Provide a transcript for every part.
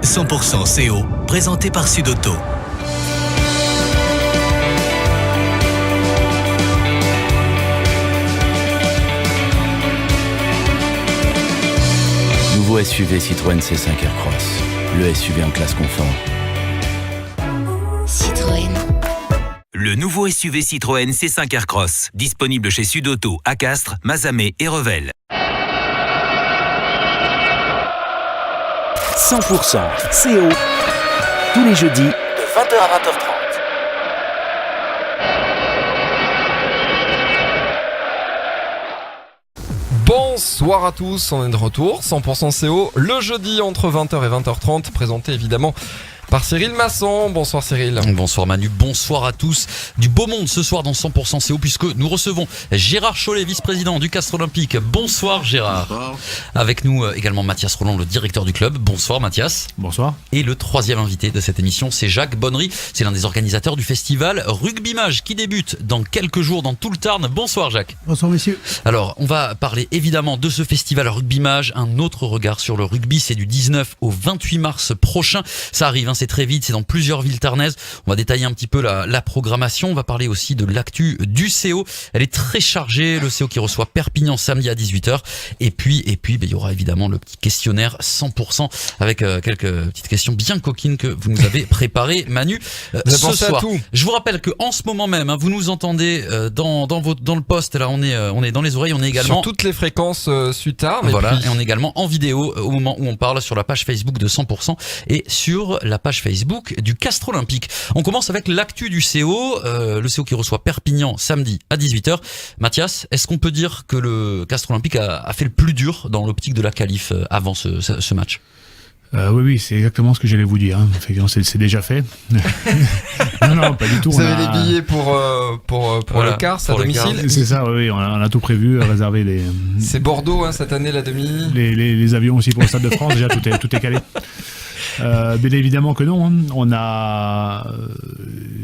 100% CO, présenté par Sud-Auto. Nouveau SUV Citroën C5 Aircross, le SUV en classe confort. Citroën. Le nouveau SUV Citroën C5 Aircross, disponible chez Sud-Auto, à Castres, Mazamet et Revel. 100% CO, tous les jeudis, de 20h à 20h30. Bonsoir à tous, on est de retour, 100% CO, le jeudi entre 20h et 20h30, présenté évidemment par Cyril Masson. Bonsoir Cyril. Bonsoir Manu, bonsoir à tous. Du beau monde ce soir dans 100% CO puisque nous recevons Gérard Chollet, vice-président du Castres Olympique. Bonsoir Gérard. Bonsoir. Avec nous également Mathias Roland, le directeur du club. Bonsoir Mathias. Bonsoir. Et le troisième invité de cette émission, c'est Jacques Bonnery. C'est l'un des organisateurs du festival Rugby Mage qui débute dans quelques jours dans tout le Tarn. Bonsoir Jacques. Bonsoir messieurs. Alors, on va parler évidemment de ce festival Rugby Mage. Un autre regard sur le rugby, c'est du 19 au 28 mars prochain. Ça arrive, c'est très vite, c'est dans plusieurs villes tarnaises. On va détailler un petit peu la programmation. On va parler aussi de l'actu du CO. Elle est très chargée. Le CO qui reçoit Perpignan samedi à 18h. Et puis, il y aura évidemment le petit questionnaire 100% avec quelques petites questions bien coquines que vous nous avez préparées, Manu, ce soir. Je vous rappelle que en ce moment même, vous nous entendez dans le poste. Là, on est dans les oreilles. On est également sur toutes les fréquences Sud-Tarn. Voilà, et on est également en vidéo au moment où on parle sur la page Facebook de 100% et sur la page Facebook du Castres Olympique. On commence avec l'actu du CO, le CO qui reçoit Perpignan samedi à 18h. Mathias, est-ce qu'on peut dire que le Castres Olympique a fait le plus dur dans l'optique de la qualif avant ce match? Oui, c'est exactement ce que j'allais vous dire. Effectivement, c'est déjà fait. non, pas du tout. Vous avez les billets pour le quart, à domicile. C'est ça, oui, on a tout prévu, réservé les. C'est Bordeaux cette année la demi. Les avions aussi pour le Stade de France. Déjà tout est calé. Bien évidemment que non. On a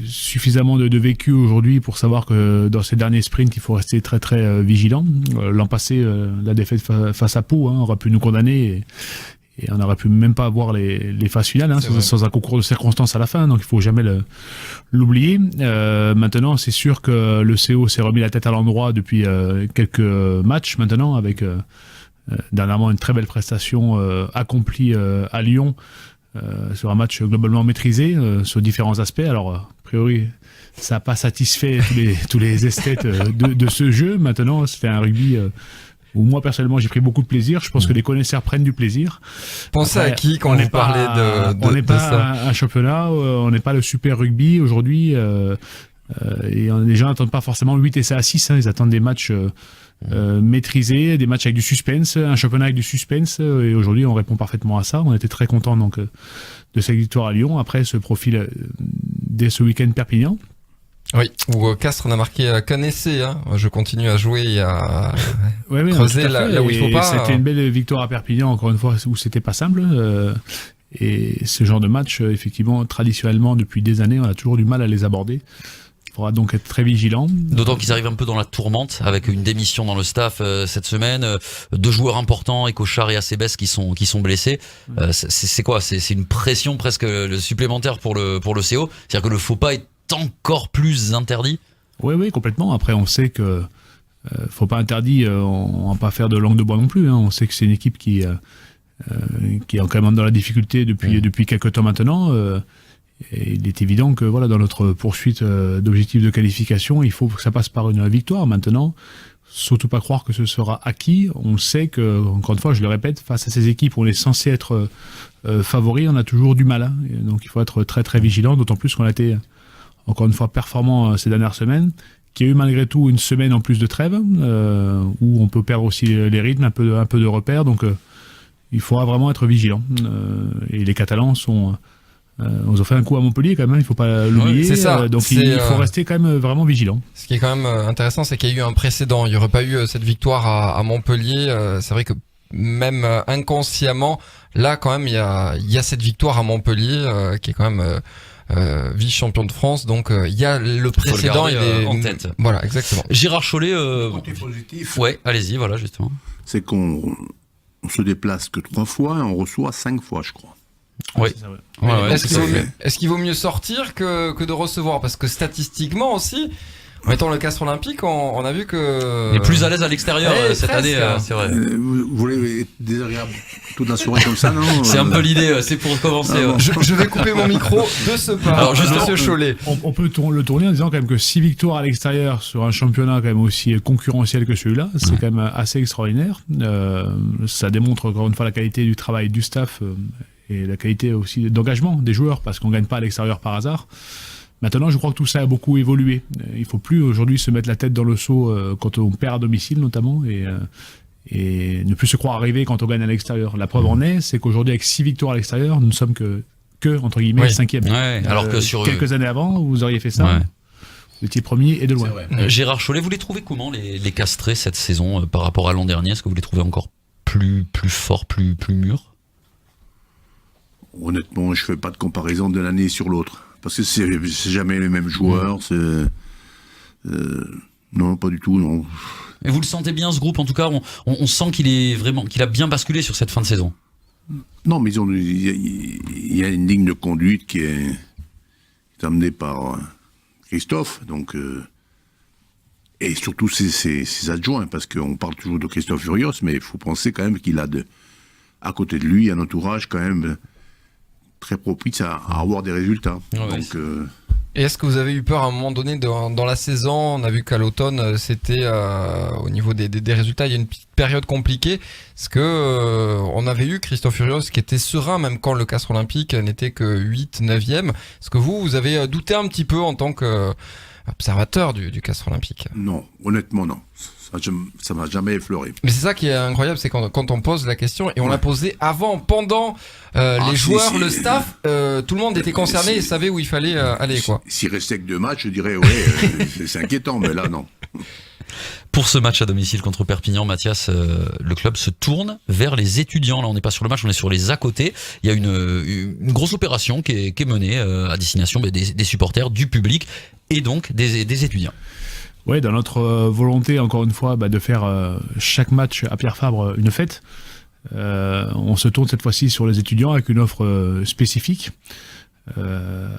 suffisamment de vécu aujourd'hui pour savoir que dans ces derniers sprints, il faut rester très très vigilant. L'an passé, la défaite face à Pau aurait pu nous condamner. Et on n'aurait pu même pas avoir les phases finales sans un concours de circonstances à la fin, donc il faut jamais l'oublier. Maintenant, c'est sûr que le CO s'est remis la tête à l'endroit depuis quelques matchs maintenant, avec dernièrement une très belle prestation accomplie à Lyon sur un match globalement maîtrisé sur différents aspects. Alors, a priori, ça n'a pas satisfait tous les esthètes de ce jeu. Maintenant, c'est un rugby où moi personnellement j'ai pris beaucoup de plaisir. Je pense que les connaisseurs prennent du plaisir. Pensez à qui quand on parlait de on n'est pas ça. un championnat, on n'est pas le super rugby aujourd'hui, et les gens n'attendent pas forcément 8 essais à 6, ils attendent des matchs maîtrisés, des matchs avec du suspense, un championnat avec du suspense, et aujourd'hui on répond parfaitement à ça. On était très contents donc de cette victoire à Lyon. Après ce profil dès ce week-end Perpignan. Oui, où Castres n'a marqué qu'un essai. Je continue à jouer et à creuser là où il faut pas. C'était une belle victoire à Perpignan, encore une fois, où c'était pas simple. Et ce genre de match, effectivement, traditionnellement, depuis des années, on a toujours du mal à les aborder. Il faudra donc être très vigilant. D'autant qu'ils arrivent un peu dans la tourmente, avec une démission dans le staff cette semaine, 2 joueurs importants, Ecochard et Acebes qui sont blessés. C'est quoi? C'est une pression presque supplémentaire pour le CO. C'est-à-dire que le faux pas est encore plus interdit? Oui, complètement. Après, on sait que faut pas interdit, on va pas faire de langue de bois non plus. On sait que c'est une équipe qui est quand même dans la difficulté depuis quelques temps maintenant. Et il est évident que dans notre poursuite d'objectifs de qualification, il faut que ça passe par une victoire. Maintenant, surtout pas croire que ce sera acquis. On sait que, encore une fois, je le répète, face à ces équipes où on est censé être favori, on a toujours du mal. Et donc il faut être très très vigilant, d'autant plus qu'on a été encore une fois performant ces dernières semaines, qu'il y a eu malgré tout une semaine en plus de trêve, où on peut perdre aussi les rythmes, un peu de repères, donc il faudra vraiment être vigilant. Et les Catalans ont fait un coup à Montpellier quand même, il ne faut pas l'oublier, c'est ça. Donc il faut rester quand même vraiment vigilant. Ce qui est quand même intéressant, c'est qu'il y a eu un précédent, il n'y aurait pas eu cette victoire à Montpellier, c'est vrai que même inconsciemment, là quand même il y a cette victoire à Montpellier qui est quand même vice-champion de France, donc il y a le précédent, il est en tête. Voilà, exactement. Gérard Chollet, côté positif, ouais, allez-y, voilà justement. c'est qu'on se déplace que 3 fois et on reçoit 5 fois, je crois. Oui. C'est ça, ouais. Ouais, Est-ce qu'il vaut mieux sortir que de recevoir? Parce que statistiquement aussi, mettons le Castres Olympique, on a vu que... Il est plus à l'aise à l'extérieur cette année, c'est vrai. Vous voulez être désagréable toute la soirée comme ça, non? C'est un peu l'idée, c'est pour commencer. bon. Je vais couper mon micro de ce pas. Alors, justement, Monsieur Cholet. On peut le tourner en disant quand même que 6 victoires à l'extérieur sur un championnat quand même aussi concurrentiel que celui-là, c'est quand même assez extraordinaire. Ça démontre encore une fois la qualité du travail du staff et la qualité aussi d'engagement des joueurs, parce qu'on gagne pas à l'extérieur par hasard. Maintenant, je crois que tout ça a beaucoup évolué. Il faut plus aujourd'hui se mettre la tête dans le seau quand on perd à domicile notamment et ne plus se croire arriver quand on gagne à l'extérieur. La preuve en est, c'est qu'aujourd'hui avec 6 victoires à l'extérieur, nous ne sommes que entre guillemets 5e. Ouais, alors que sur quelques années avant, vous auriez fait ça. Ouais. Vous étiez premier et de loin. Gérard Cholet, vous les trouvez comment les Castrés cette saison par rapport à l'an dernier? Est-ce que vous les trouvez encore plus forts, plus mûrs? Honnêtement, je fais pas de comparaison de l'année sur l'autre. Parce que c'est jamais les mêmes joueurs. Non, pas du tout, non. Et vous le sentez bien, ce groupe? En tout cas, on sent qu'il a bien basculé sur cette fin de saison. Non, mais il y a une ligne de conduite qui est amenée par Christophe, donc et surtout ses adjoints, parce qu'on parle toujours de Christophe Furios, mais il faut penser quand même qu'il a à côté de lui un entourage quand même très propice à avoir des résultats. Donc, et est-ce que vous avez eu peur à un moment donné dans la saison? On a vu qu'à l'automne, c'était au niveau des résultats, il y a une petite période compliquée. Est-ce que on avait eu Christophe Furios qui était serein même quand le Castres Olympique n'était que 8, 9e? Est-ce que vous avez douté un petit peu en tant qu'observateur du Castres Olympique? Non, honnêtement non. Ça m'a jamais effleuré. Mais c'est ça qui est incroyable, c'est quand on pose la question, et on l'a posée avant, pendant les joueurs, le staff, tout le monde était concerné et savait où il fallait aller, quoi. S'il restait que 2 matchs, je dirais c'est inquiétant, mais là non. Pour ce match à domicile contre Perpignan, Mathias, le club se tourne vers les étudiants. Là, on n'est pas sur le match, on est sur les à côté. Il y a une grosse opération qui est menée à destination des supporters, du public et donc des étudiants. Ouais, dans notre volonté, encore une fois, de faire chaque match à Pierre Fabre une fête, on se tourne cette fois-ci sur les étudiants avec une offre spécifique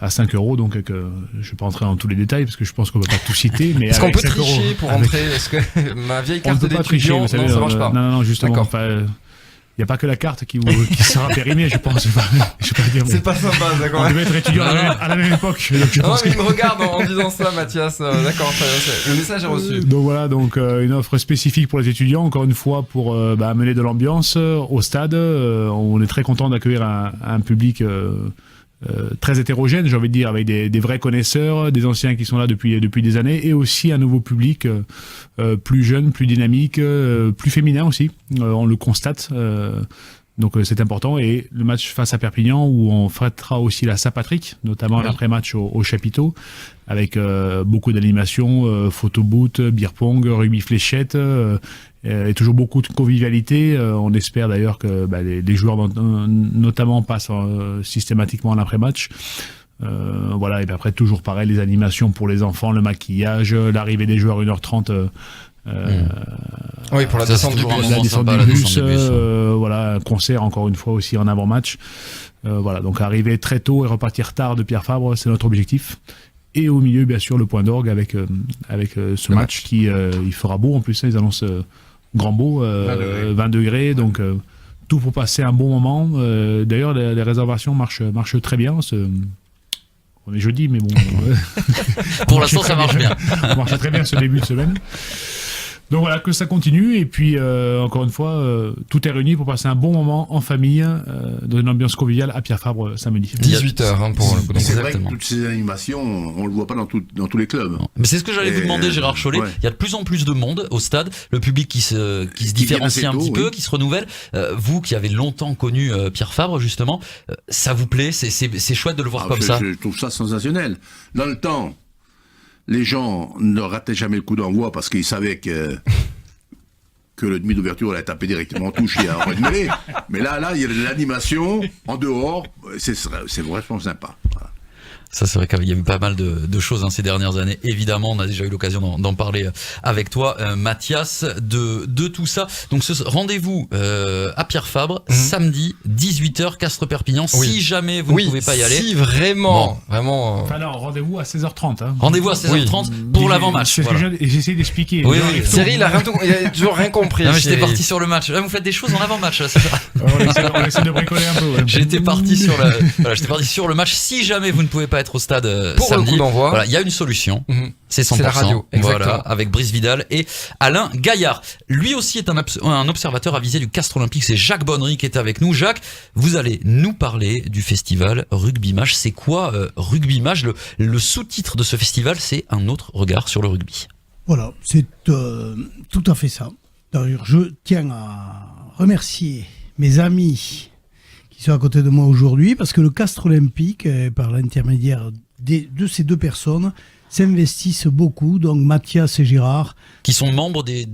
à 5 €. Donc, je ne vais pas rentrer dans tous les détails parce que je pense qu'on ne va pas tout citer. Mais est-ce qu'on peut 5 tricher pour rentrer? Est-ce que ma vieille carte d'étudiant, non, ça marche pas? Non, justement. Il n'y a pas que la carte qui sera périmée, je pense. C'est pas sympa, d'accord. On devait être étudiant à la même époque. Donc non, mais il me regarde en disant ça, Mathias. D'accord, le message est reçu. Donc voilà, une offre spécifique pour les étudiants, encore une fois, pour amener de l'ambiance au stade. On est très content d'accueillir un public très hétérogène, j'ai envie de dire, avec des vrais connaisseurs, des anciens qui sont là depuis des années, et aussi un nouveau public plus jeune, plus dynamique, plus féminin aussi. On le constate. Donc c'est important. Et le match face à Perpignan, où on fêtera aussi la Saint-Patrick, notamment l'après-match au chapiteau, avec beaucoup d'animation, photo-boot, beer pong, rugby fléchette, et toujours beaucoup de convivialité. On espère d'ailleurs que les joueurs notamment passent systématiquement l'après-match. Voilà, et puis après toujours pareil, les animations pour les enfants, le maquillage, l'arrivée des joueurs 1h30. Oui, pour la descente du bus. La descente du bus, voilà, un concert encore une fois aussi en avant-match. Voilà, donc arriver très tôt et repartir tard de Pierre Fabre, c'est notre objectif. Et au milieu, bien sûr, le point d'orgue avec ce match qui il fera beau en plus. Ils annoncent grand beau, 20 degrés, donc tout pour passer un bon moment. D'ailleurs, les réservations marchent très bien. On est jeudi, mais bon. Pour l'instant, ça marche bien. On marche très bien ce début de semaine. Donc voilà, que ça continue. Et puis, encore une fois, tout est réuni pour passer un bon moment en famille, dans une ambiance conviviale à Pierre Fabre samedi. 18h pour le coup. C'est vrai que toutes ces animations, on le voit pas dans tous les clubs. Mais c'est ce que j'allais vous demander, Gérard Cholet. Ouais. Il y a de plus en plus de monde au stade, le public qui se différencie un petit peu, qui se renouvelle. Vous qui avez longtemps connu Pierre Fabre, justement, ça vous plaît? C'est chouette de le voir comme ça. Je trouve ça sensationnel. Dans le temps, les gens ne rataient jamais le coup d'envoi parce qu'ils savaient que le demi d'ouverture allait taper directement en touche et en mêlée. Mais là, il y a de l'animation en dehors. C'est vraiment sympa. Voilà. Ça, c'est vrai qu'il y a eu pas mal de choses ces dernières années. Évidemment, on a déjà eu l'occasion d'en parler avec toi, Mathias, de tout ça. Donc, ce rendez-vous à Pierre Fabre, samedi, 18h, Castres-Perpignan. Oui. Si jamais vous ne pouvez pas y aller. Si vraiment, vraiment. Enfin, non, rendez-vous à 16h30. Hein. Rendez-vous à 16h30 pour l'avant-match. C'est ce Voilà. que j'essaie d'expliquer. Oui, Les gens, oui. ils font- Thierry, il a toujours rien compris. Non, mais j'étais Thierry. parti sur le match. Là, vous faites des choses en avant-match, c'est ça. On essaie de bricoler un peu. Ouais. J'étais parti sur le match. Si jamais vous ne pouvez pas être au stade Pour le samedi, coup d'envoi. voilà, il y a une solution. Mhm. C'est 100%. C'est la radio, exactement. Voilà, avec Brice Vidal et Alain Gaillard. Lui aussi est un observateur avisé du Castres Olympique. C'est Jacques Bonnery qui est avec nous. Jacques, vous allez nous parler du festival Rugby Mage. C'est quoi Rugby Mage? Le sous-titre de ce festival, c'est un autre regard sur le rugby. Voilà, c'est tout à fait ça. D'ailleurs, je tiens à remercier mes amis qui sont à côté de moi aujourd'hui parce que le Castres Olympique, par l'intermédiaire de ces deux personnes, s'investissent beaucoup. Donc Mathias et Gérard, Qui sont membres de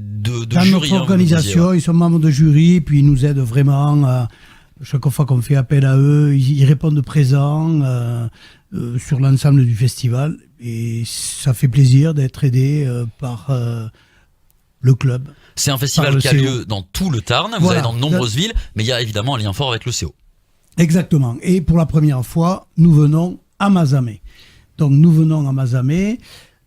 dans jury. notre hein, vous organisation, disiez, ouais. ils sont membres de jury, puis ils nous aident vraiment. Chaque fois qu'on fait appel à eux, ils répondent présents sur l'ensemble du festival. Et ça fait plaisir d'être aidé par le club. C'est un festival Par le qui a CO. lieu dans tout le Tarn. Vous Voilà. allez dans de nombreuses villes, mais il y a évidemment un lien fort avec le CO. Exactement. Et pour la première fois, nous venons à Mazamet. Donc nous venons à Mazamet.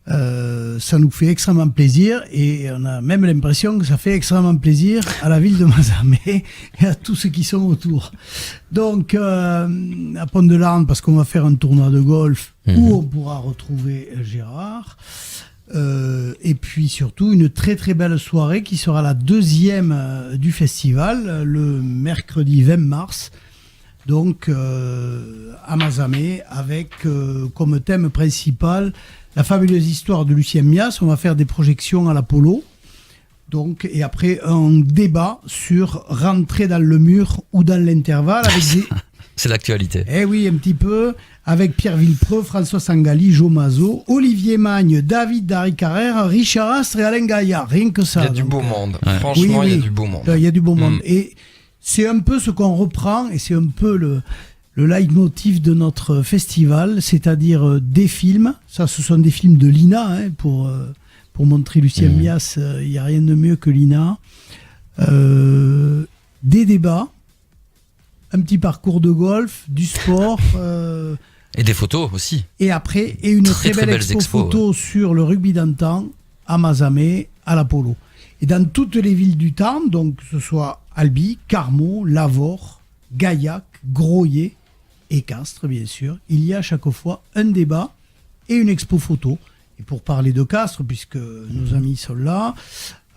Ça nous fait extrêmement plaisir et on a même l'impression que ça fait extrêmement plaisir à la ville de Mazamet et à tous ceux qui sont autour. Donc à Pont-de-Larn, parce qu'on va faire un tournoi de golf où on pourra retrouver Gérard. Et puis surtout une très très belle soirée qui sera la deuxième du festival, le mercredi 20 mars. Donc à Mazamet avec comme thème principal la fabuleuse histoire de Lucien Mias. On va faire des projections à l'Apollo. Donc, et après un débat sur rentrer dans le mur ou dans l'intervalle avec des... C'est l'actualité. Eh oui, un petit peu, avec Pierre Villepreux, François Sangali, Jo Mazot, Olivier Magne, David Dari Carrère, Richard Astre et Alain Gaillard. Rien que ça. Il y a du Donc, beau monde. Ouais. Franchement, oui, il y a oui. du beau monde. Il y a du beau monde. Et c'est un peu ce qu'on reprend et c'est un peu le leitmotiv de notre festival, c'est-à-dire des films. Ça, ce sont des films de l'INA, hein, pour montrer Lucien Mias. Il n'y a rien de mieux que l'INA. Des débats, un petit parcours de golf, du sport. Et des photos aussi. Et après, une Très, très, très belle belles expo expos, photo sur le rugby d'antan à Mazamet, à l'Apollo. Et dans toutes les villes du Tarn, donc que ce soit Albi, Carmaux, Lavore, Gaillac, Groyer et Castres, bien sûr, il y a à chaque fois un débat et une expo photo. Et pour parler de Castres, puisque nos amis sont là,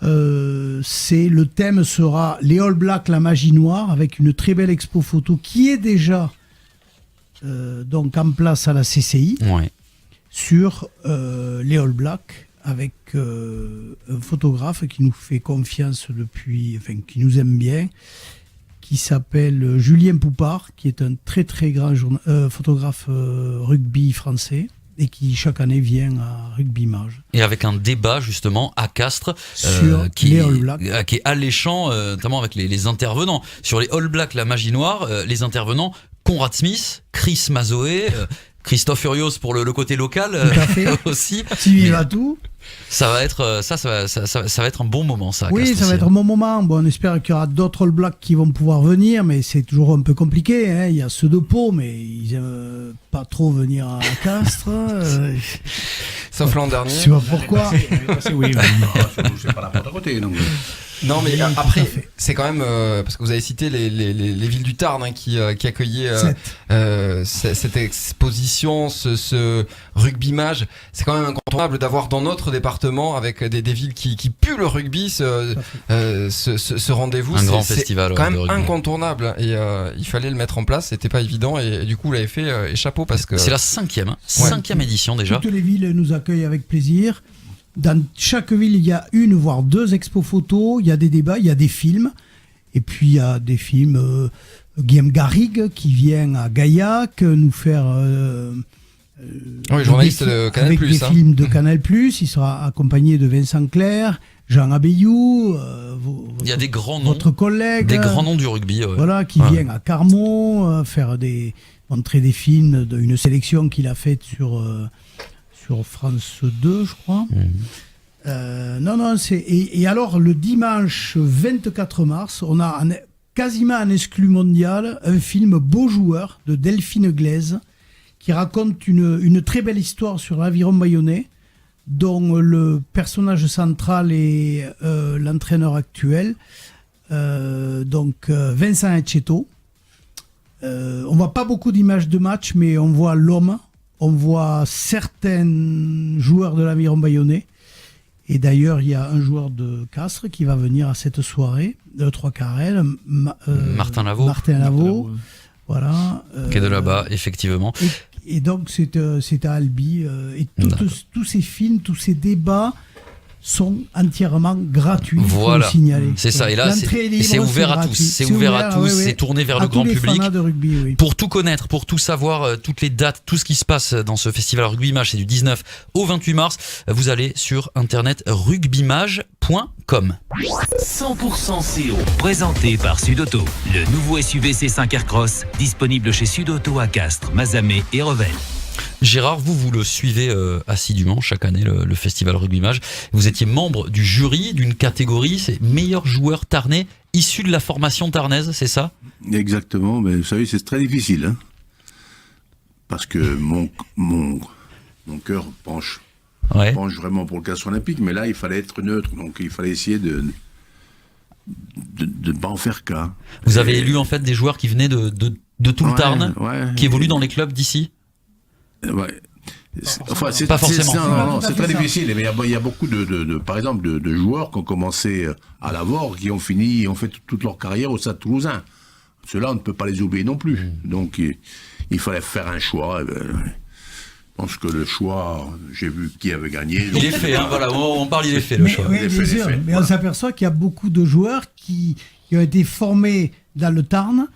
le thème sera les All Blacks, la magie noire, avec une très belle expo photo qui est déjà donc en place à la CCI Ouais. sur les All Blacks avec un photographe qui nous fait confiance depuis, enfin qui nous aime bien, qui s'appelle Julien Poupard, qui est un très très grand photographe rugby français et qui chaque année vient à Rugby Mage. Et avec un débat justement à Castres Sur les All Blacks. qui est alléchant, notamment avec les intervenants. Sur les All Blacks, la magie noire, les intervenants, Conrad Smith, Chris Mazoé, Christophe Furios pour le côté local Tout à fait. aussi. Sylvie Mais Latou. ça va être ça va être un bon moment ça. à Oui, Castres ça va aussi, être un bon moment. Bon, on espère qu'il y aura d'autres All Blacks qui vont pouvoir venir, mais c'est toujours un peu compliqué. Hein. Il y a ceux de Pau, mais ils n'aiment pas trop venir à Castres. Sauf l'an dernier. Je sais pas pourquoi. Oui, C'est pas la porte à côté. Donc. Non, mais Oui, tout à après, fait. c'est quand même parce que vous avez cité les villes du Tarn hein, qui accueillaient cette exposition, ce rugby mage. C'est quand même incontournable d'avoir dans notre département, avec des villes qui puent le rugby, ce rendez-vous. Un grand C'est festival, quand ouais, de même rugby. incontournable. Et il fallait le mettre en place. C'était pas évident. Et du coup, vous l'avez fait. Et chapeau parce que C'est la cinquième édition déjà. Toutes les villes nous accueillent avec plaisir. Dans chaque ville, il y a une, voire deux expos photos. Il y a des débats, il y a des films. Et puis, il y a des films. Guillaume Garrigue qui vient à Gaillac nous faire. oui, journaliste de Canal+. Avec des hein. films de Canal+. Il sera accompagné de Vincent Clerc, Jean Abeyou. Il y a des grands noms, Votre collègue. des grands noms du rugby. Ouais. Voilà, qui vient à Carmont faire des montrer des films d'une sélection qu'il a faite sur France 2, je crois. Et alors le dimanche 24 mars, on a quasiment en exclu mondial un film Beau joueur de Delphine Glaise qui raconte une très belle histoire sur l'aviron bayonnais, dont le personnage central est l'entraîneur actuel, Vincent Etcheto. On voit pas beaucoup d'images de match, mais on voit l'homme, on voit certains joueurs de l'aviron bayonnais. Et d'ailleurs, il y a un joueur de Castres qui va venir à cette soirée de Trois Carrel, Martin Lavaux, voilà. Qui est de là-bas, effectivement. Et donc, c'est à Albi. Et tous ces films, tous ces débats sont entièrement gratuits. Voilà, faut le signaler. C'est ça. Et là, c'est ouvert à tous. C'est ouvert à tous. C'est tourné vers le grand public. De rugby, oui. Pour tout connaître, pour tout savoir, toutes les dates, tout ce qui se passe dans ce festival Rugby Mage, c'est du 19 au 28 mars. Vous allez sur internet rugbymage.com. 100% CO, présenté par Sudauto. Le nouveau SUV C5 Aircross, disponible chez Sudauto à Castres, Mazamet et Revel. Gérard, vous le suivez assidûment chaque année, le festival Rugby Mage. Vous étiez membre du jury d'une catégorie, c'est meilleur joueur tarnais issu de la formation tarnaise, c'est ça ? Exactement, mais vous savez, c'est très difficile. Hein, parce que mon cœur penche vraiment pour le castre olympique, mais là, il fallait être neutre, donc il fallait essayer de ne pas en faire cas. Vous avez élu en fait des joueurs qui venaient de tout le Tarn, qui évoluent dans les clubs d'ici ? Ouais. C'est pas forcément. C'est très difficile. Mais il y a beaucoup par exemple, de joueurs qui ont commencé à l'Avor, qui ont fait toute leur carrière au Stade Toulousain. Ceux-là, on ne peut pas les oublier non plus. Donc, il fallait faire un choix. Je pense que le choix, j'ai vu qui avait gagné. Il est fait, voilà, on parle, il est fait le choix. Oui, bien sûr. Mais on s'aperçoit qu'il y a beaucoup de joueurs qui ont été formés dans le Tarn,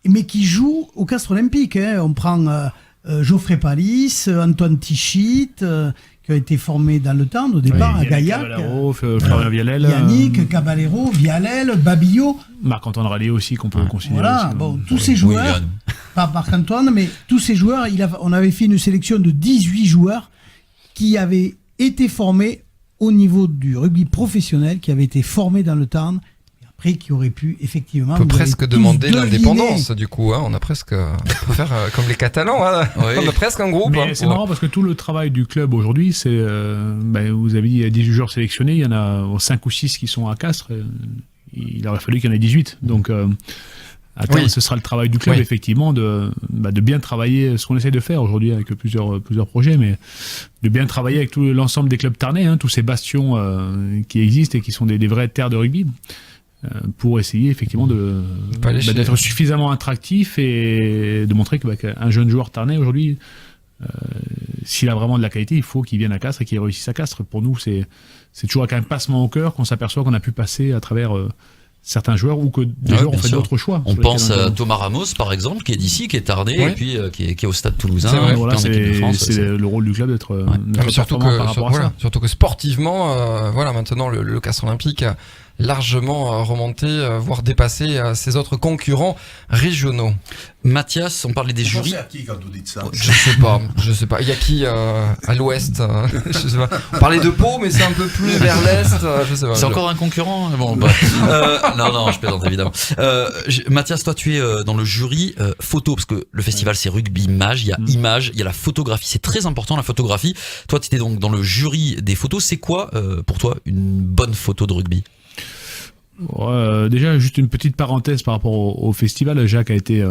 mais qui jouent au Castre Olympique. Hein. On prend Geoffrey Palis, Antoine Tichit, qui a été formé dans le Tarn au départ, à Gaillac. Florian Vialel. Yannick, Caballero, Vialel, Babillot. Marc-Antoine Rallier aussi, qu'on peut considérer. Voilà, aussi, tous ces joueurs, pas Marc-Antoine, mais tous ces joueurs, on avait fait une sélection de 18 joueurs qui avaient été formés au niveau du rugby professionnel, qui avaient été formés dans le Tarn. Après, qui aurait pu effectivement. On peut presque demander l'indépendance, du coup. Hein, on a presque. On peut faire comme les Catalans. Hein, on a presque un groupe. Mais c'est marrant parce que tout le travail du club aujourd'hui, c'est. Vous avez dit 18 joueurs sélectionnés, il y en a 5 ou 6 qui sont à Castres. Il aurait fallu qu'il y en ait 18. Donc, à terme, ce sera le travail du club, effectivement, de bien travailler ce qu'on essaie de faire aujourd'hui avec plusieurs projets, mais de bien travailler avec tout l'ensemble des clubs tarnais, hein, tous ces bastions qui existent et qui sont des vraies terres de rugby. Pour essayer effectivement d'être suffisamment attractif et de montrer qu'un jeune joueur tarnais aujourd'hui, s'il a vraiment de la qualité, il faut qu'il vienne à Castres et qu'il réussisse à Castres. Pour nous, c'est toujours avec un passement au cœur qu'on s'aperçoit qu'on a pu passer à travers certains joueurs ou que des joueurs ont fait d'autres choix. On pense à Thomas Ramos par exemple, qui est d'ici, qui est tarnais et puis qui est au Stade Toulousain. C'est le rôle du club d'être surtout que sportivement, maintenant le Castre Olympique a largement remonté, voire dépassé ses autres concurrents régionaux. Mathias, on parlait des jurys. Vous pensez à qui quand vous dites ça ? Je sais pas. Il y a qui à l'ouest je sais pas. On parlait de Pau, mais c'est un peu plus vers l'est. Je sais pas. C'est encore un concurrent. Bon, non, je plaisante évidemment. Mathias, toi, tu es dans le jury photo, parce que le festival c'est Rugby Mage. Il y a images, il y a la photographie. C'est très important la photographie. Toi, tu étais donc dans le jury des photos. C'est quoi pour toi une bonne photo de rugby ? Déjà, juste une petite parenthèse par rapport au festival. Jacques a été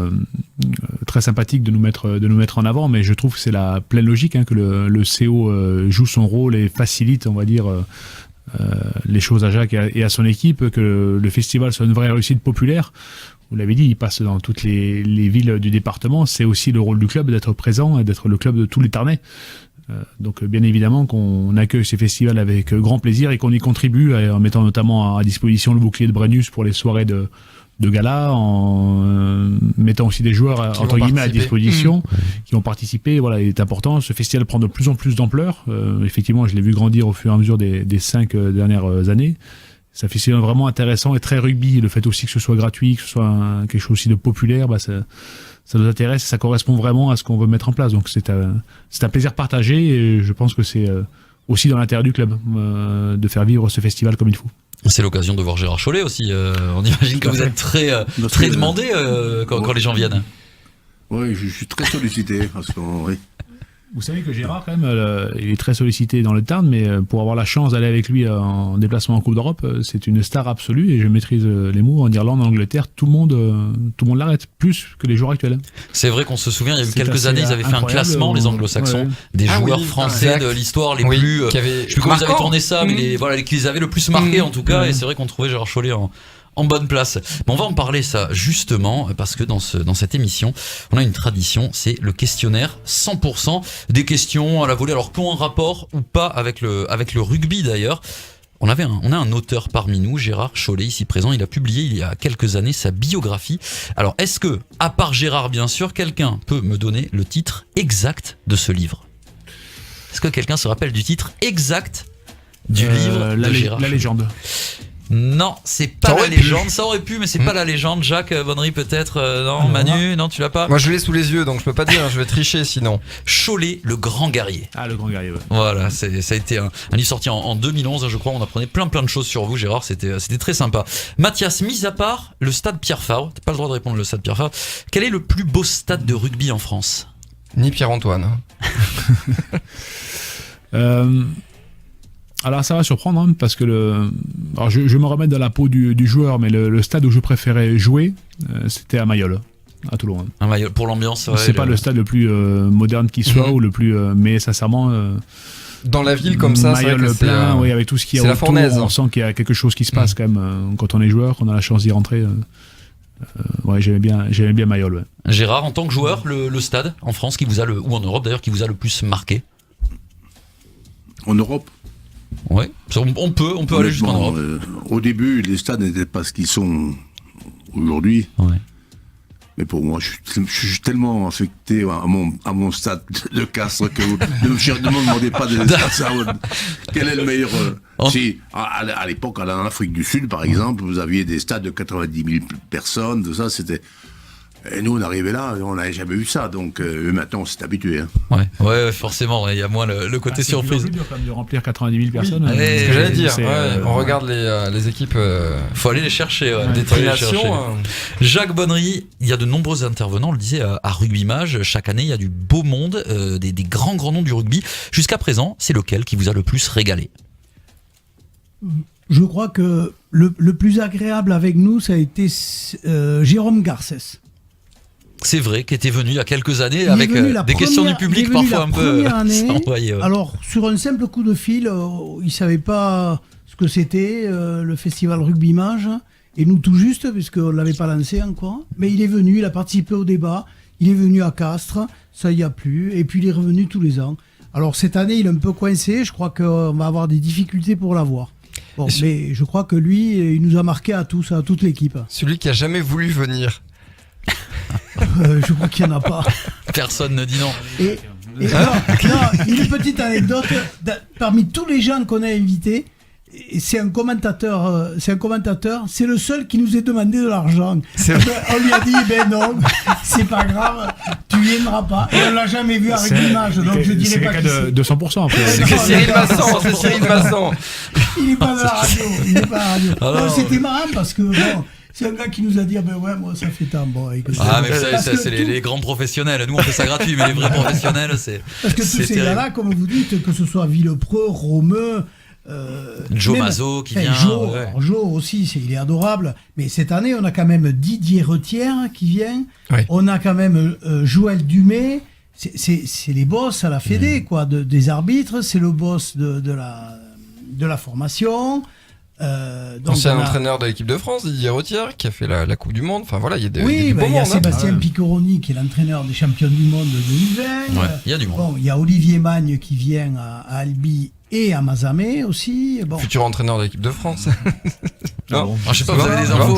très sympathique de nous mettre en avant, mais je trouve que c'est la pleine logique que le CO joue son rôle et facilite, on va dire, les choses à Jacques et à son équipe, que le festival soit une vraie réussite populaire. Vous l'avez dit, il passe dans toutes les villes du département. C'est aussi le rôle du club d'être présent et d'être le club de tous les Tarnais. Donc bien évidemment qu'on accueille ces festivals avec grand plaisir et qu'on y contribue en mettant notamment à disposition le bouclier de Brennus pour les soirées de gala, en mettant aussi des joueurs entre guillemets à disposition qui ont participé. Voilà, il est important. Ce festival prend de plus en plus d'ampleur. Effectivement, je l'ai vu grandir au fur et à mesure des 5 dernières années. C'est un festival vraiment intéressant et très rugby. Le fait aussi que ce soit gratuit, que ce soit quelque chose aussi de populaire, ça nous intéresse, ça correspond vraiment à ce qu'on veut mettre en place. Donc c'est un plaisir partagé et je pense que c'est aussi dans l'intérêt du club de faire vivre ce festival comme il faut. C'est l'occasion de voir Gérard Chollet aussi. On imagine que vous êtes très demandé quand les gens viennent. Oui, je suis très sollicité parce que oui. Vous savez que Gérard, quand même, il est très sollicité dans le Tarn, mais pour avoir la chance d'aller avec lui en déplacement en Coupe d'Europe, c'est une star absolue et je maîtrise les mots. En Irlande, en Angleterre, tout le monde l'arrête, plus que les joueurs actuels. C'est vrai qu'on se souvient, il y a eu quelques années, ils avaient fait un classement, les anglo-saxons, des joueurs français de l'histoire les plus. Je sais plus comment ils avaient tourné ça, mais qu'ils avaient le plus marqué en tout cas, et c'est vrai qu'on trouvait Gérard Chollet en bonne place. Mais on va en parler ça justement parce que dans cette émission, on a une tradition, c'est le questionnaire 100% des questions à la volée. Alors qu'ont un rapport ou pas avec le rugby d'ailleurs. On a un auteur parmi nous, Gérard Chollet, ici présent. Il a publié il y a quelques années sa biographie. Alors est-ce que, à part Gérard bien sûr, quelqu'un peut me donner le titre exact de ce livre? Est-ce que quelqu'un se rappelle du titre exact du livre de Gérard? La légende. Non, c'est pas la légende. Ça aurait pu, mais c'est pas la légende. Jacques Bonnery peut-être. Non, Manu, non, tu l'as pas. Moi, je l'ai sous les yeux, donc je peux pas dire. Je vais tricher sinon. Chollet, le grand guerrier. Ah, le grand guerrier. Ouais. Voilà, ça a été un livre sorti en 2011, je crois. On apprenait plein de choses sur vous, Gérard. C'était très sympa. Mathias, mis à part le stade Pierre-Fabre, t'as pas le droit de répondre le stade Pierre-Fabre. Quel est le plus beau stade de rugby en France? Ni Pierre-Antoine. Alors ça va surprendre parce que alors je me remets dans la peau du joueur, mais le stade où je préférais jouer, c'était à Mayol, à Toulon. À Mayol, pour l'ambiance. Ouais, c'est pas le stade le plus moderne qui soit ou le plus, mais sincèrement. Dans la ville comme ça, Mayol, c'est vrai que plein, oui, avec tout ce qu'il y a autour, on sent qu'il y a quelque chose qui se passe quand même quand on est joueur, qu'on a la chance d'y rentrer. Ouais, j'aimais bien Mayol. Ouais. Gérard, en tant que joueur, le stade en France qui vous a ou en Europe d'ailleurs qui vous a le plus marqué? En Europe. Ouais, on peut aller jusqu'en Europe. Au début, les stades n'étaient pas ce qu'ils sont aujourd'hui. Ouais. Mais pour moi, je suis tellement affecté à mon stade de Castres que ne me demandez pas de ça. Quel est le meilleur Si à l'époque, en Afrique du Sud, par exemple, vous aviez des stades de 90 000 personnes, tout ça, c'était. Et nous, on arrivait là, on n'avait jamais vu ça, donc maintenant, on s'est habitué. Hein. Ouais, forcément, il y a moins le côté surprise. C'est plus dur quand même de remplir 90 000 personnes. Oui. C'est ce que j'allais dire. On regarde les équipes. Faut aller les chercher. Jacques Bonnery, il y a de nombreux intervenants, on le disait, à Rugby Mage. Chaque année, il y a du beau monde, des grands noms du rugby. Jusqu'à présent, c'est lequel qui vous a le plus régalé? Je crois que le plus agréable avec nous, ça a été Jérôme Garcès. C'est vrai, qui était venu il y a quelques années avec des questions du public parfois un peu envoyées. Alors, sur un simple coup de fil, il ne savait pas ce que c'était, le festival Rugby Mage, et nous tout juste, puisqu'on ne l'avait pas lancé encore. Mais il est venu, il a participé au débat, il est venu à Castres, ça y a plu, et puis il est revenu tous les ans. Alors, cette année, il est un peu coincé, je crois qu'on va avoir des difficultés pour l'avoir. Bon, mais je crois que lui, il nous a marqué à tous, à toute l'équipe. Celui qui a jamais voulu venir. Je crois qu'il n'y en a pas. Personne ne dit non. Non, une petite anecdote. Parmi tous les gens qu'on a invités, c'est un commentateur. C'est le seul qui nous ait demandé de l'argent. On lui a dit, non, c'est pas grave, tu viendras pas. Et on l'a jamais vu à Rugby Mage, donc je dirais pas que c'est. De 100% après. C'est Cyril Masson. Il n'est pas dans la radio. Non, c'était marrant parce que c'est un gars qui nous a dit moi ça fait tant bon. Mais c'est les grands professionnels. Nous on fait ça gratuit, mais les vrais professionnels c'est. Parce que tous ces gars-là, comme vous dites, que ce soit Villepreux, Romeu, Joe Mazot qui vient. Joe aussi, il est adorable. Mais cette année, on a quand même Didier Retière qui vient. Oui. On a quand même Joël Dumais. C'est les boss à la Fédé, quoi, des arbitres. C'est le boss de la formation. Ancien entraîneur de l'équipe de France, Didier Retière, qui a fait la Coupe du Monde. Enfin voilà, il y a du beau monde. Il y a Sébastien Piccoroni, qui est l'entraîneur des champions du monde de 2020. Il y a du monde. Bon, il y a Olivier Magne qui vient à Albi et à Mazamet aussi. Bon. Futur entraîneur de l'équipe de France. Non. Je sais pas, vous avez des infos.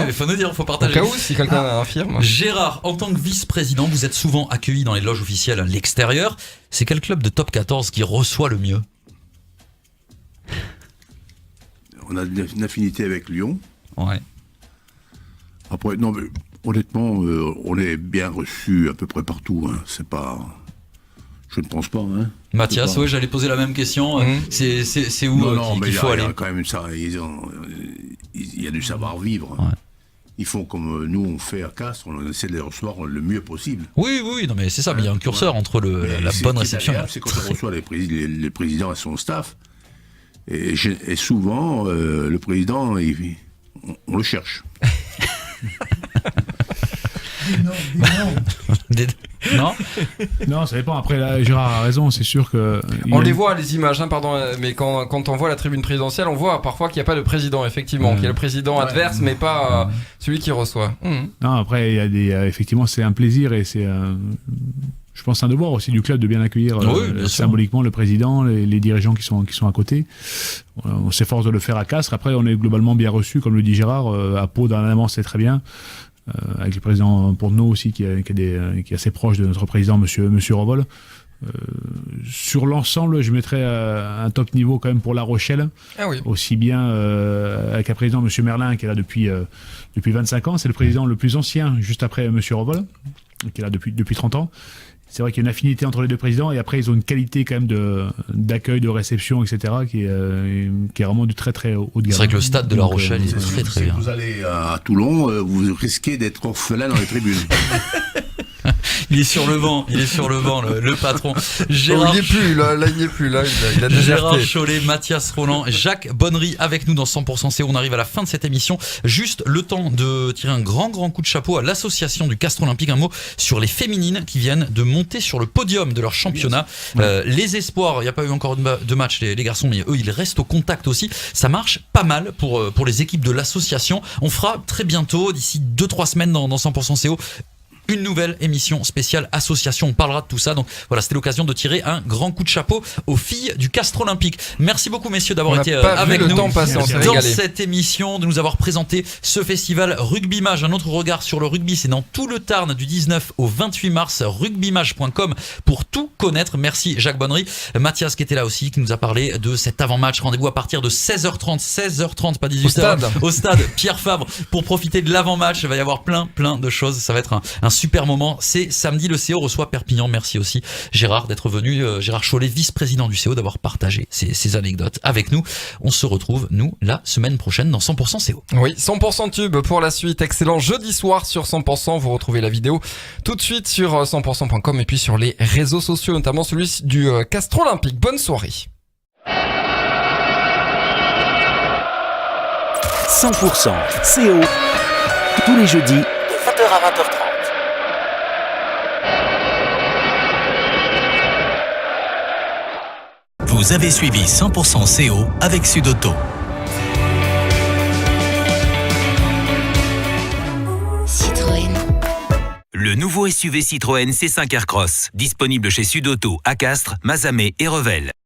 Il faut nous dire, il faut partager. Au cas où, si quelqu'un affirme. Gérard, en tant que vice-président, vous êtes souvent accueilli dans les loges officielles à l'extérieur. C'est quel club de top 14 qui reçoit le mieux? On a une affinité avec Lyon. Ouais. Après, Honnêtement, on est bien reçu à peu près partout. Hein. C'est pas... Je ne pense pas. Hein. Mathias, oui, j'allais poser la même question. C'est où qu'il faut aller? Il y a quand même ça. Il y a du savoir-vivre. Ouais. Ils font comme nous on fait à Castres, on essaie de les recevoir le mieux possible. Oui, non mais c'est ça, mais il y a un curseur entre la bonne réception. C'est quand on reçoit les présidents et son staff, et souvent le président, on le cherche. Non. Non, ça dépend. Après, là, Gérard a raison, c'est sûr que... On les voit, les images, mais quand on voit la tribune présidentielle, on voit parfois qu'il n'y a pas de président, effectivement, qu'il y a le président adverse, mais pas celui qui reçoit. Non, après, il y a effectivement, c'est un plaisir et c'est... je pense un devoir aussi du club de bien accueillir symboliquement le président, les dirigeants qui sont à côté. On s'efforce de le faire à Castres. Après, on est globalement bien reçu, comme le dit Gérard. À Pau, dans l'avance, c'est très bien. Avec le président Portneau aussi, qui est assez proche de notre président, monsieur Revol. Sur l'ensemble, je mettrais un top niveau quand même pour La Rochelle. Ah oui. Aussi bien avec un président, monsieur Merlin, qui est là depuis 25 ans. C'est le président le plus ancien, juste après monsieur Revol, qui est là depuis 30 ans. C'est vrai qu'il y a une affinité entre les deux présidents et après ils ont une qualité quand même d'accueil, de réception, etc. qui est vraiment du très très haut de gamme. C'est vrai que le stade de La Rochelle est très très bien. Si vous allez à Toulon, vous risquez d'être orphelin dans les tribunes. Il est sur le banc, le patron. Gérard, il n'y est plus, là, il a déserté. Gérard Chollet, Mathias Roland, Jacques Bonnery avec nous dans 100% CO. On arrive à la fin de cette émission. Juste le temps de tirer un grand coup de chapeau à l'association du Castres Olympique. Un mot sur les féminines qui viennent de monter sur le podium de leur championnat. Les espoirs, il n'y a pas eu encore de match, les garçons, mais eux, ils restent au contact aussi. Ça marche pas mal pour les équipes de l'association. On fera très bientôt, d'ici 2-3 semaines dans 100% CO, une nouvelle émission spéciale association. On parlera de tout ça. Donc voilà, c'était l'occasion de tirer un grand coup de chapeau aux filles du Castres Olympique. Merci beaucoup messieurs d'avoir été avec nous dans cette émission, de nous avoir présenté ce festival Rugbymage. Un autre regard sur le rugby, c'est dans tout le Tarn du 19 au 28 mars. Rugbymage.com pour tout connaître. Merci Jacques Bonnery. Mathias qui était là aussi, qui nous a parlé de cet avant-match. Rendez-vous à partir de 16h30, pas 18h. Au stade Pierre Fabre pour profiter de l'avant-match. Il va y avoir plein de choses. Ça va être un super moment. C'est samedi, le CO reçoit Perpignan. Merci aussi Gérard d'être venu, Gérard Chollet, vice-président du CO, d'avoir partagé ces anecdotes avec nous. On se retrouve, nous, la semaine prochaine dans 100% CO. Oui, 100% tube pour la suite. Excellent jeudi soir sur 100%. Vous retrouvez la vidéo tout de suite sur 100%.com et puis sur les réseaux sociaux, notamment celui du Castres Olympique. Bonne soirée. 100% CO, tous les jeudis de 20h à 20h30. Vous avez suivi 100% CO avec Sudauto. Citroën. Le nouveau SUV Citroën C5 Aircross, disponible chez Sudauto à Castres, Mazamet et Revel.